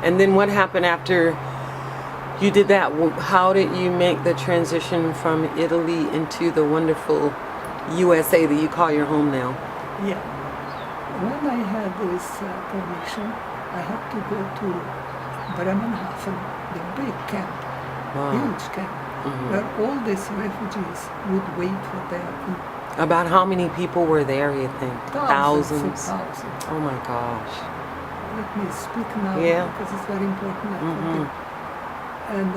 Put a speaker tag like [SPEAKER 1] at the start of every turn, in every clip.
[SPEAKER 1] And then what happened after you did that? How did you make the transition from Italy into the wonderful USA that you call your home now?
[SPEAKER 2] Yeah. When I had this permission, I had to go to Bremenhaven, the big camp, huge camp, where all these refugees would wait for their food.
[SPEAKER 1] About how many people were there, you think?
[SPEAKER 2] Thousands.
[SPEAKER 1] Oh my gosh.
[SPEAKER 2] Let me speak now because it's very important. I forget. And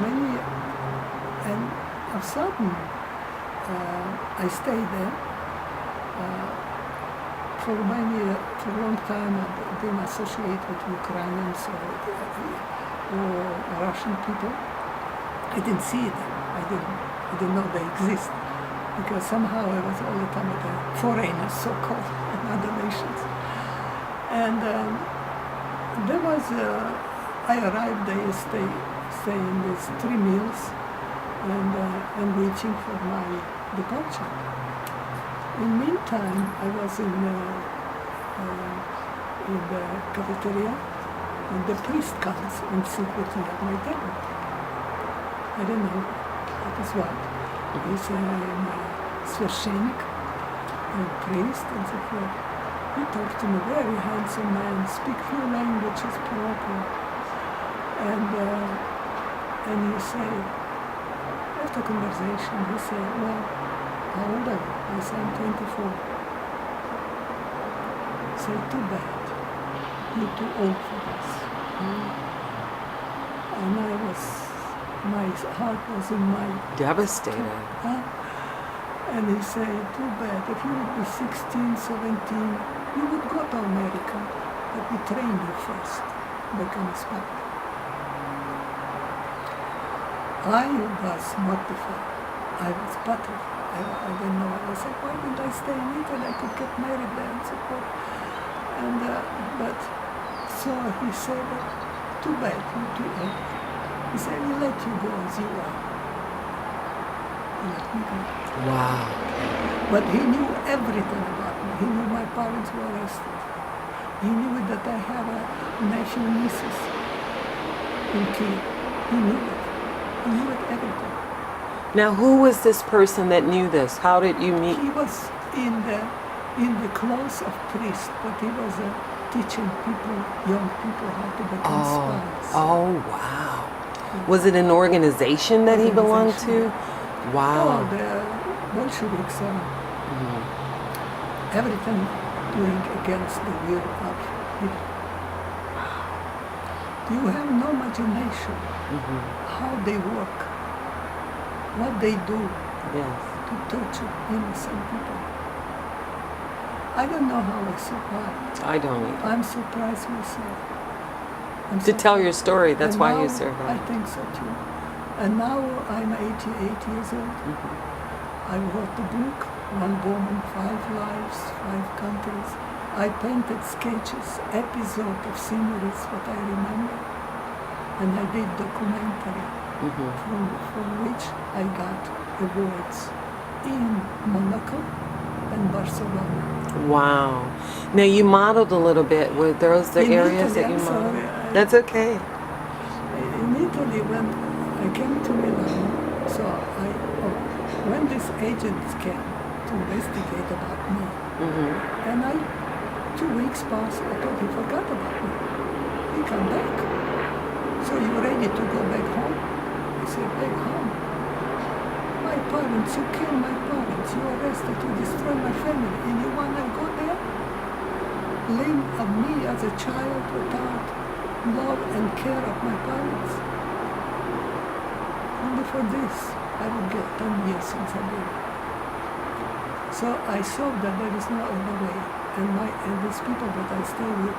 [SPEAKER 2] many, and of a sudden, I stayed there for a long time. I've been associated with Ukrainians or Russian people. I didn't see them. I didn't know they exist, because somehow I was all the time with the foreigners, so-called, in other nations. And there was, I arrived there, stay in these 3 meals, and waiting for my departure. In the meantime, I was in the cafeteria, and the priest comes and sits with me at my table. I don't know what is what. He said, I'm a священник, a priest, and so forth. He talked to me, very handsome man, speak few languages proper. And he said, after conversation, he said, well, how old are you? I said, I'm 24. He said, too bad. You're too old for this. And my heart was in my...
[SPEAKER 1] Devastated.
[SPEAKER 2] And he said, too bad, if you would be 16, 17, you would go to America, but we train you first, become a spy. I was mortified. I was buttered. I didn't know. I said, why didn't I stay in Italy? I could get married there and so forth. And, but, so he said, too bad, you're too old. He said, we let you go as you are. He let me go.
[SPEAKER 1] Wow.
[SPEAKER 2] But he knew everything about me. He knew my parents were arrested. He knew that I have a national nieces in Kiev. He knew it. He knew it, everything.
[SPEAKER 1] Now, who was this person that knew this? How did you meet?
[SPEAKER 2] He was in the clothes of priest, but he was teaching people, young people, how to become spies.
[SPEAKER 1] Oh, wow. Was it an organization that he belonged to? Wow.
[SPEAKER 2] Oh, the Bolsheviks are everything doing against the will of people. You have no imagination how they work, what they do to torture innocent people. I don't know how I survived.
[SPEAKER 1] I don't either.
[SPEAKER 2] I'm surprised myself.
[SPEAKER 1] To tell your story, that's
[SPEAKER 2] And
[SPEAKER 1] why
[SPEAKER 2] now,
[SPEAKER 1] you survived.
[SPEAKER 2] I think so too. And now I'm 88 years old. I wrote a book, One Woman, 5 Lives, 5 Countries. I painted sketches, episodes of sceneries, what I remember. And I did documentary, from which I got awards in Monaco and Barcelona.
[SPEAKER 1] Wow. Now you modeled a little bit. Were those the areas that you modeled? That's okay.
[SPEAKER 2] In Italy, when I came to Milan, so when these agents came to investigate about me, and 2 weeks passed, I thought he forgot about me. He come back. So you ready to go back home? I said, back home? My parents, you killed my parents, you arrested, you destroyed my family, and you want to go there? Live of me as a child without love and care of my parents? Only for this, I would get 10 years in Siberia. So I saw that there is no other way. And these people that I stay with,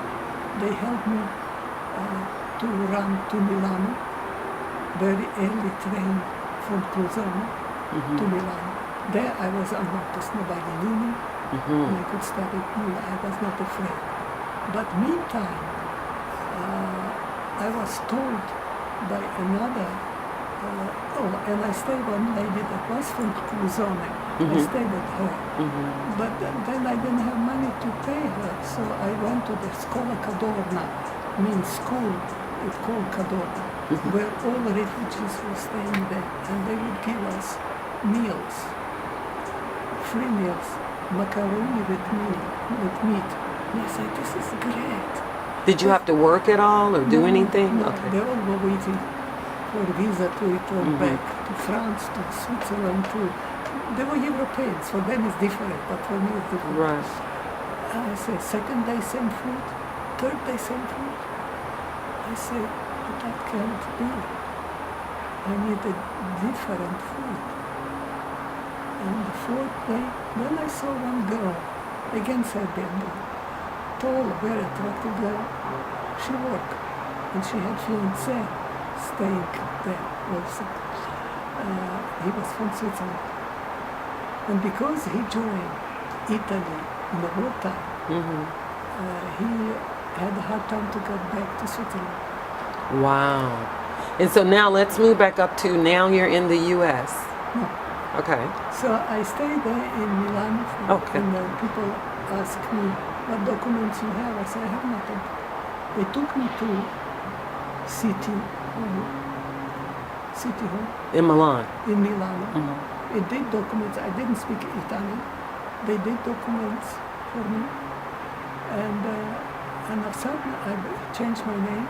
[SPEAKER 2] they helped me to run to Milano, very early train from Cruzone to Milano. There I was unnoticed, nobody knew me, and I could study Mula. I was not afraid. But meantime, I was told by another, and I stayed with one lady that was from Cruzone. I stayed with her. But then I didn't have money to pay her, so I went to the Scuola Cadorna means school, it's called Kadota, where all the refugees were staying there, and they would give us meals, free meals, macaroni with meat. And I said, this is great.
[SPEAKER 1] Did you have to work at all or do anything?
[SPEAKER 2] No,
[SPEAKER 1] Okay.
[SPEAKER 2] they all were waiting for a visa to return back to France, to Switzerland, they were Europeans. For them it's different, but for me it's different.
[SPEAKER 1] Right.
[SPEAKER 2] I say, second day same food, third day same food. I say, but that can't be. I need a different food. And the fourth day, then I saw one girl, again Serbian girl, tall, very attractive girl. She worked, and she had fiancé staying there also. He was from Switzerland. And because he joined Italy in the wartime, he had a hard time to get back to Switzerland.
[SPEAKER 1] Wow. And so now let's move back up to now you're in the U.S.
[SPEAKER 2] No.
[SPEAKER 1] Okay.
[SPEAKER 2] So I stayed there in Milan,
[SPEAKER 1] Okay.
[SPEAKER 2] and people ask me, what documents you have? I say, I have nothing. They took me to city hall
[SPEAKER 1] In Milan.
[SPEAKER 2] in Milano. It did documents. I didn't speak Italian. They did documents for me, and of a sudden I changed my name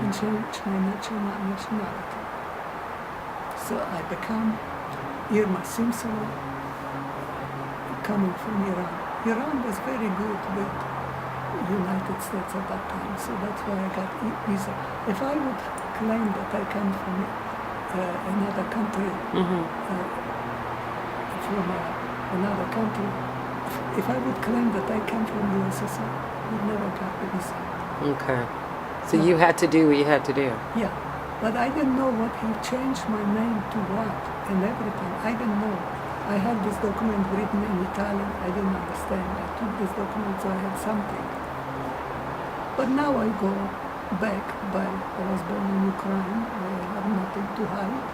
[SPEAKER 2] and changed my nationality. So I become Irma Simpson, coming from Iran. Iran was very good with United States at that time, so that's why I got visa. If I would claim that I come from another country, another country, if I would claim that I come from the USSR, I would never get the visa.
[SPEAKER 1] Okay. So you had to do what you had to do.
[SPEAKER 2] Yeah, but I didn't know what he changed my name to what and everything. I didn't know. I had this document written in Italian. I didn't understand. I took this document so I had something. But now I go back I was born in Ukraine. I have nothing to hide.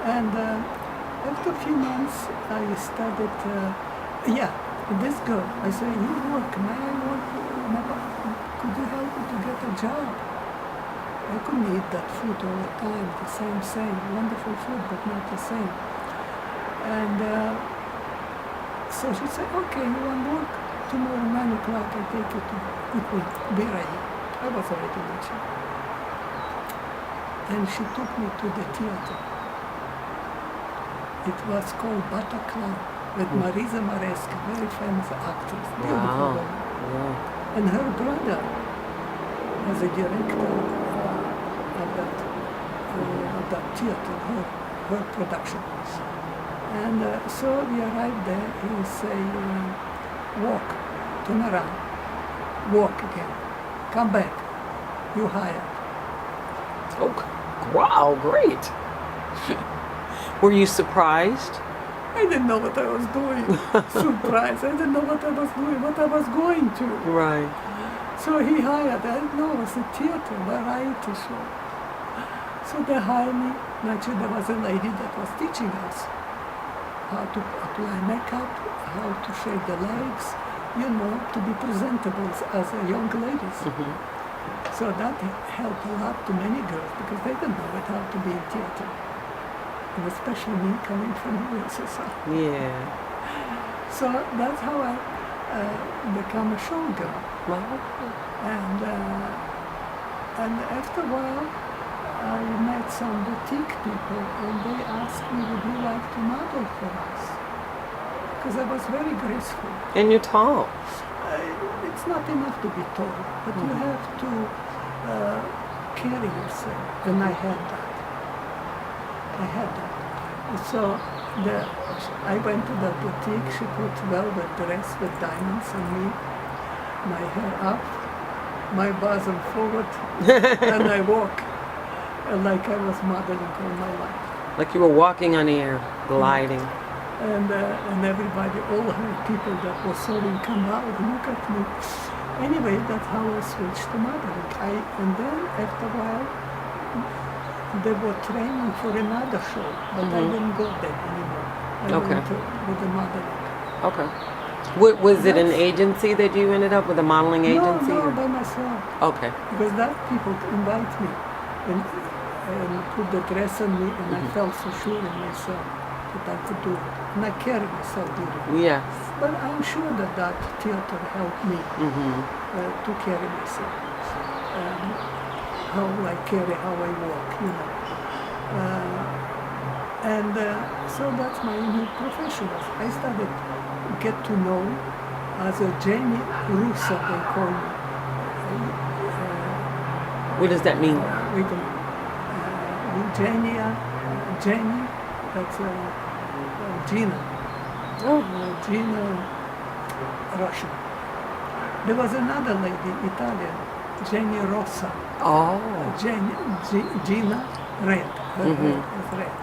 [SPEAKER 2] And after a few months, I started, this girl, I say, you work, may I work? Could you help me to get a job? I couldn't eat that food all the time, the same, wonderful food, but not the same. And so she said, okay, you want work? Tomorrow 9 o'clock I take you to, it will be ready. I was already watching. And she took me to the theater. It was called Bataclan with Marisa Maresca, very famous actress, beautiful woman.
[SPEAKER 1] Yeah.
[SPEAKER 2] And her brother was a director of that theater, her production. And so we arrived there, he say, walk, turn around, walk again, come back, you hired.
[SPEAKER 1] Oh, wow, great. Were you surprised?
[SPEAKER 2] I didn't know what I was doing. Surprise, I didn't know what I was doing, what I was going to.
[SPEAKER 1] Right.
[SPEAKER 2] So he hired, I didn't know it was a theater, variety show. So they hired me. Actually, there was a lady that was teaching us how to apply makeup, how to shave the legs, to be presentable as a young ladies. So that helped a lot to many girls because they didn't know how to be in theater. And especially me coming from the USSR.
[SPEAKER 1] Yeah.
[SPEAKER 2] So that's how I become a showgirl.
[SPEAKER 1] Wow.
[SPEAKER 2] And after a while, I met some boutique people, and they asked me, would you like to model for us? Because I was very graceful.
[SPEAKER 1] And you're tall.
[SPEAKER 2] It's not enough to be tall, but you have to carry yourself, and I had that. So I went to the boutique, she put velvet dress with diamonds on me, my hair up, my bosom forward, and I walk like I was modeling all my life.
[SPEAKER 1] Like you were walking on air, gliding.
[SPEAKER 2] And everybody, all her people that were sewing come out and look at me. Anyway, that's how I switched to modeling. And then after a while, they were training for another show, but I didn't go there anymore. I went with the modeling.
[SPEAKER 1] Okay. What, was it an
[SPEAKER 2] That's-
[SPEAKER 1] agency that you ended up with, a modeling agency?
[SPEAKER 2] No,
[SPEAKER 1] or-
[SPEAKER 2] by myself.
[SPEAKER 1] Okay.
[SPEAKER 2] Because that people invite me and put the dress on me, and I felt so sure in myself that I could do it. And I carry myself beautifully.
[SPEAKER 1] Yes.
[SPEAKER 2] But I'm sure that that theater helped me to carry myself. How I carry, how I walk, you know. So that's my new profession. I started to get to know as a Jenny Russa, they call me.
[SPEAKER 1] What does that mean?
[SPEAKER 2] Wait a minute. Eugenia, Jenny, that's Gina.
[SPEAKER 1] Oh.
[SPEAKER 2] Gina, Russian. There was another lady, Italian, Jenny Rossa.
[SPEAKER 1] Oh.
[SPEAKER 2] Gina, red. Her hair was red.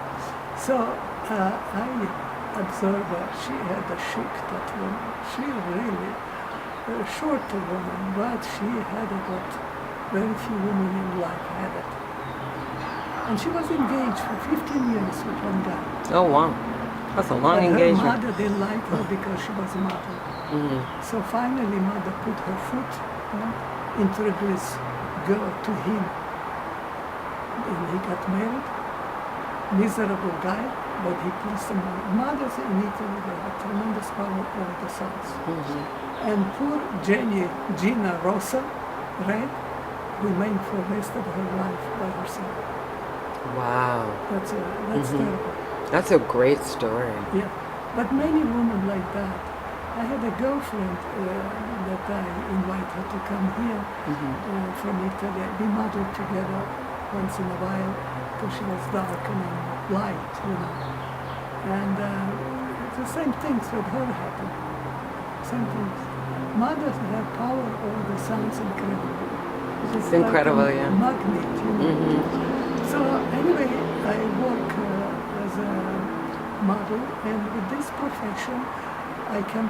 [SPEAKER 2] So I observed her. She had a chic, that woman. She really a shorter woman, but she had what very few women in life had it. And she was engaged for 15 years with one guy.
[SPEAKER 1] Oh, wow. That's a long
[SPEAKER 2] But
[SPEAKER 1] engagement.
[SPEAKER 2] her mother didn't like her because she was a model. So finally, mother put her foot on, introduced girl to him. And he got married. Miserable guy, but he pleased the mother. Mothers in Italy, they have tremendous power over the sons. And poor Gina Rossa, right, remained for the rest of her life by herself.
[SPEAKER 1] Wow.
[SPEAKER 2] That's terrible.
[SPEAKER 1] That's a great story.
[SPEAKER 2] Yeah, but many women like that. I had a girlfriend that I invited her to come here from Italy. We modeled together once in a while because she was dark and I'm light, you know. And the same things with her happen. Same things. Mothers have power over the sons, incredible.
[SPEAKER 1] It's incredible,
[SPEAKER 2] like a
[SPEAKER 1] yeah.
[SPEAKER 2] magnet, you know. So anyway, I work as a model, and with this profession, I can